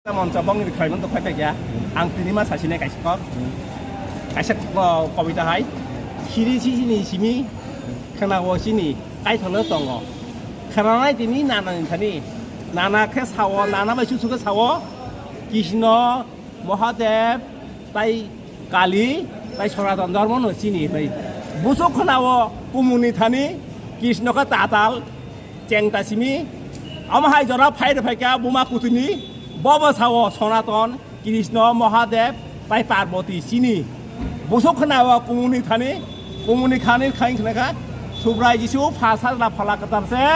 মঞ্চবং খাইমন তো খাইতে গিয়া আং তিনিমা সাসিনে কাইসা কবিতা হাই সিরি সিনি সিমি খানাও সিনি কাইथनो दङ खानाय दिनि नानानि थानि नानाखे सावो नाना बायसु सुखे सावो कृष्ण महादेव ताई काली ताई सनातन धर्म न सिनि भाई बुसु खनावो कुमुनि थानि कृष्णका ताताल चेंगतासिमी अमहाय जरा फाइर फाइका बुमा कुतुनि बबा सावो सनातन कृष्ण महादेव ताई पार्वती सिनि बुसु खनावो कुमुनि थानि कुमुनि खानि खाइखनाका सुब्राय जिसु फासा ला फला कतारसे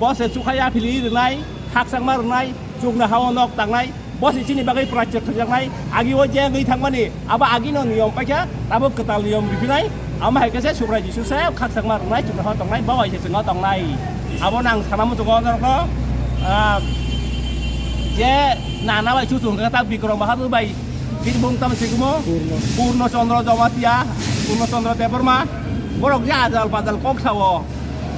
बसे सुखाया फिलि रनाय थाकसांमा रनाय जुगना हाव नक तांनाय बसे सिनि बागै प्राच्य खजांनाय आगिव जे गै थांमानि आबा आगिनो नियम पाइका ताबो कताल नियम रिफिनाय आमा हायकासे सुब्राय जिसु से खाकसांमा रनाय जुगना हाव तांनाय बावाय से जोंगा तांनाय आबो नां सानामु जुगो नरको जे नाना बाय सुसुंगा ता बिक्रम बाहादुर बाय बिरबुं ताम सिगुमो पूर्ण चंद्र जमातिया पूर्ण चंद्र Debbarma borok ya ajal padal kok sawo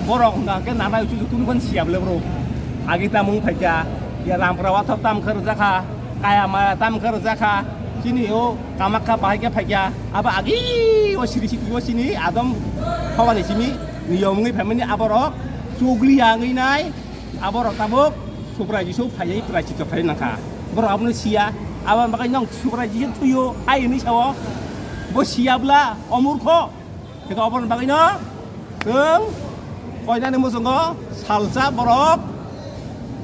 borok na ke nana ucu kun kon siap le bro agi tamung phaja ya ram prawa thop tam khar jakha kaya ma tam khar jakha sini o kamakha bahai ke phaja aba agi o siri siri o sini adam khawani simi niyom ngai phamani aborok chugli ya ngai nai aborok tabuk supra jisu phajai prachi to phai nakha borok abnu sia aban bakai nong supra jisu thuyo ai ni sawo bo siapla omurkho Kita open bagino, keng, koinane musungko, salsa borok,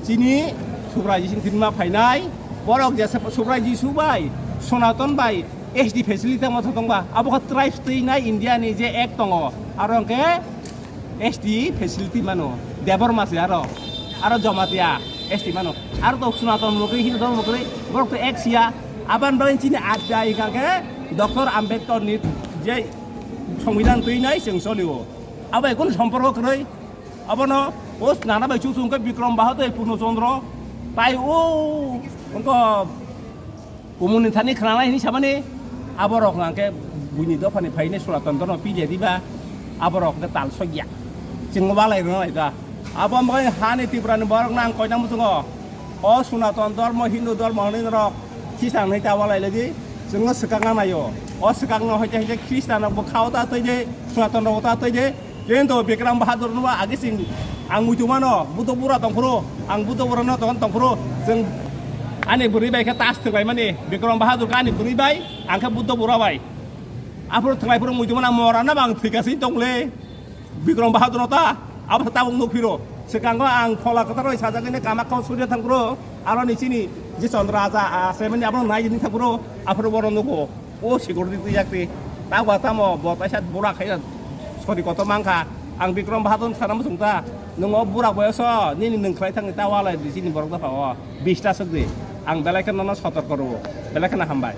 sini subraji sing tinma painai, borok jasa subraji subai, sonaton bai, HD facility mo thotong ba, abo ka tribes ti nai India ni je ek tongo, arong ke HD facility mano, debor mas aro jomatia HD mano, aro to sonaton mukri hindu dong mukri, borok to ek sia, aban bagin sini ada ikan ke, Dr. Ambedkar ni je সংবিধান তৈ নাই जों सोलियो अब এখন সম্পর্ক কই আবন ওস নানা বাই সুসুংকে বিক্রম বাহাদুর পূর্ণচন্দ্র তাই ও অঙ্ক কমুনি থানি খানাই নি সাবানি আবরক নাকে বুনি দফানি ফাইনে সনাতন পিলে দিবা আবরক তে তাল সগিয়া जों বালাই নয় दा আবন বাই হানি ত্রিপুরানি বরক নাং কয়না মুসুং অ সনাতন ধর্ম হিন্দু ধর্ম হনি রক খিসাং নাই তাওয়ালাই লাগি जोङो सिगाङा नायो अ सिगाङाव हायते हायते ख्रिस्टानावबो खावता तैजे सनातनाव ता तैजे जेन्तो बिक्रम बाहादुर नुवा आगिसिं आं मुजुमानो बुद्ध बुरा दंफुरो आं बुद्ध बुरानो दंफुरो जों आनि बुरिबायखा तास थोबाय माने बिक्रम बाहादुर कानि बुरिबाय आंखा बुद्ध बुराबाय आफोर थोंलायफोर मुजुमाना मराना बां थैगासिनो दंले बिक्रम बाहादुर ता आफोर ताबुं नुफिरो सिगाङाव आं फला कतार साजागैने कामाखाव सूर्य थांग्रो आरो निसिनि जे चंद्राजा आसेमनि आबो नायजिनि थांग्रो आफोर बरन नुगो ओ सिगुरनि तुयाक्ति तावा तामो बतायसा बुरा खाय सरि कत मांखा आं बिक्रम बाहादुर सानाम सुंता नंगो बुरा बयस निनि नंख्लाय थांनि तावालाय दिसिनि बरक दाफा 20 ता सगदि आं बेलायखौ सतर्क करो बेलायखौ हामबाय